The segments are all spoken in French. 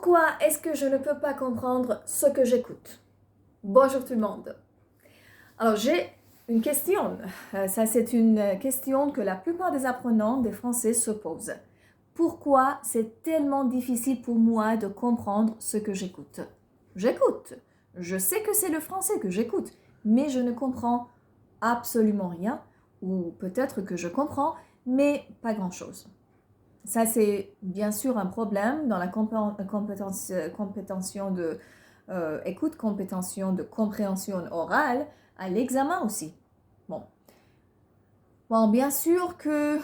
Pourquoi est-ce que je ne peux pas comprendre ce que j'écoute? Bonjour tout le monde. Alors j'ai une question. Ça c'est une question que la plupart des apprenants des français se posent. Pourquoi c'est tellement difficile pour moi de comprendre ce que j'écoute? J'écoute. Je sais que c'est le français que j'écoute, mais je ne comprends absolument rien, ou peut-être que je comprends, mais pas grand-chose. Ça, c'est bien sûr un problème dans la compétention de écoute, compétention de compréhension orale à l'examen aussi. Bon, bien sûr que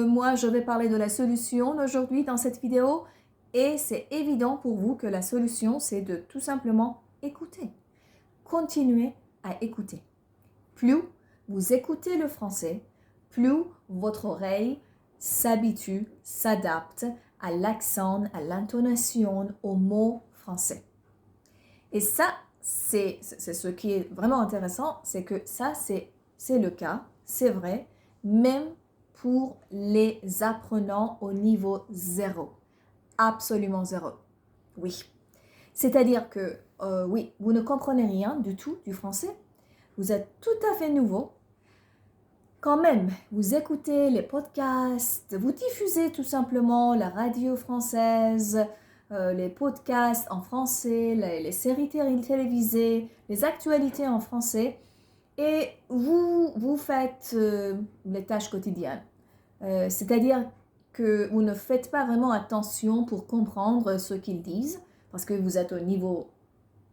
moi, je vais parler de la solution aujourd'hui dans cette vidéo et c'est évident pour vous que la solution, c'est de tout simplement écouter. Continuez à écouter. Plus vous écoutez le français, plus votre oreille s'habitue, s'adapte à l'accent, à l'intonation, aux mots français. Et ça, c'est ce qui est vraiment intéressant, c'est que ça, c'est le cas, c'est vrai, même pour les apprenants au niveau 0. Absolument 0. Oui. C'est-à-dire que, oui, vous ne comprenez rien du tout du français, vous êtes tout à fait nouveau. Quand même, vous écoutez les podcasts, vous diffusez tout simplement la radio française, les podcasts en français, les séries télévisées, les actualités en français, et vous faites les tâches quotidiennes. C'est-à-dire que vous ne faites pas vraiment attention pour comprendre ce qu'ils disent, parce que vous êtes au niveau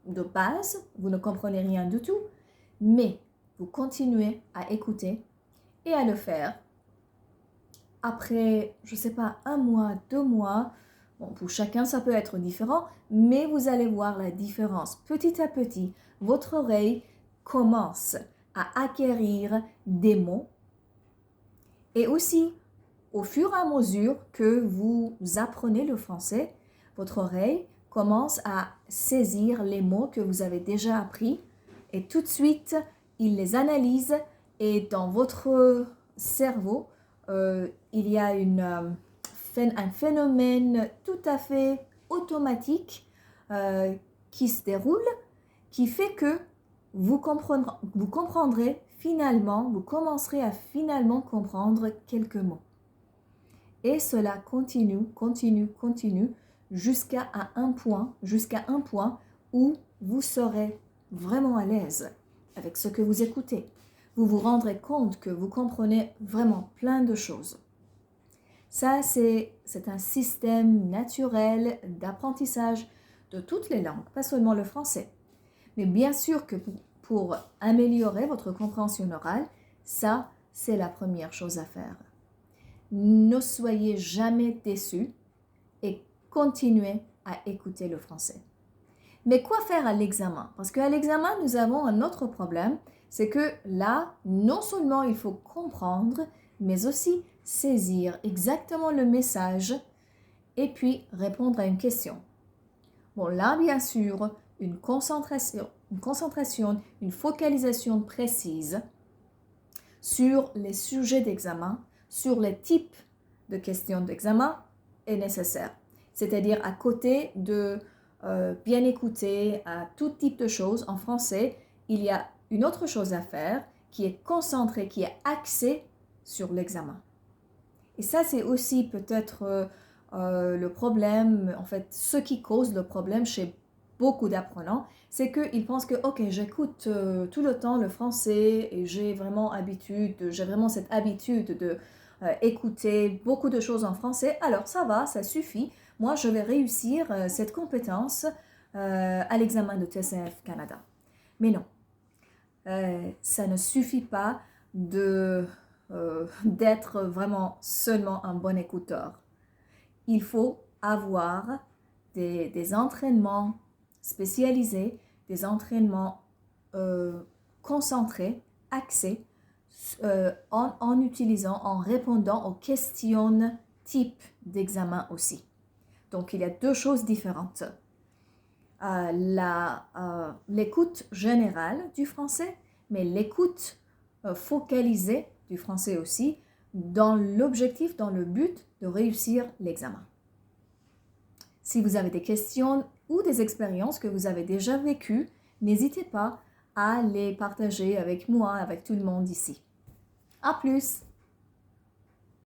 de base, vous ne comprenez rien du tout, mais vous continuez à écouter et à le faire. Après, je ne sais pas, 1 mois, 2 mois, bon, pour chacun ça peut être différent, mais vous allez voir la différence. Petit à petit, votre oreille commence à acquérir des mots et aussi, au fur et à mesure que vous apprenez le français, votre oreille commence à saisir les mots que vous avez déjà appris et tout de suite, il les analyse et dans votre cerveau, il y a un phénomène tout à fait automatique qui se déroule, qui fait que vous comprendrez finalement, vous commencerez à finalement comprendre quelques mots. Et cela continue jusqu'à un point où vous serez vraiment à l'aise avec ce que vous écoutez. Vous vous rendrez compte que vous comprenez vraiment plein de choses. Ça, c'est un système naturel d'apprentissage de toutes les langues, pas seulement le français. Mais bien sûr que pour améliorer votre compréhension orale, ça, c'est la première chose à faire. Ne soyez jamais déçus et continuez à écouter le français. Mais quoi faire à l'examen? Parce qu'à l'examen, nous avons un autre problème, c'est que là, non seulement il faut comprendre, mais aussi saisir exactement le message et puis répondre à une question. Bon, là, bien sûr, une concentration, une focalisation précise sur les sujets d'examen, sur les types de questions d'examen est nécessaire. C'est-à-dire à côté de bien écouter à tout type de choses en français, il y a une autre chose à faire qui est concentrée, qui est axée sur l'examen. Et ça, c'est aussi peut-être le problème, en fait, ce qui cause le problème chez beaucoup d'apprenants, c'est qu'ils pensent que, ok, j'écoute tout le temps le français et j'ai vraiment cette habitude de écouter beaucoup de choses en français, alors ça va, ça suffit. Moi, je vais réussir cette compétence à l'examen de TCF Canada. Mais non, ça ne suffit pas d'être vraiment seulement un bon écouteur. Il faut avoir des entraînements spécialisés, des entraînements concentrés, axés, en répondant aux questions type d'examen aussi. Donc, il y a 2 choses différentes. L'écoute générale du français, mais l'écoute focalisée du français aussi, dans le but de réussir l'examen. Si vous avez des questions ou des expériences que vous avez déjà vécues, n'hésitez pas à les partager avec moi, avec tout le monde ici. À plus!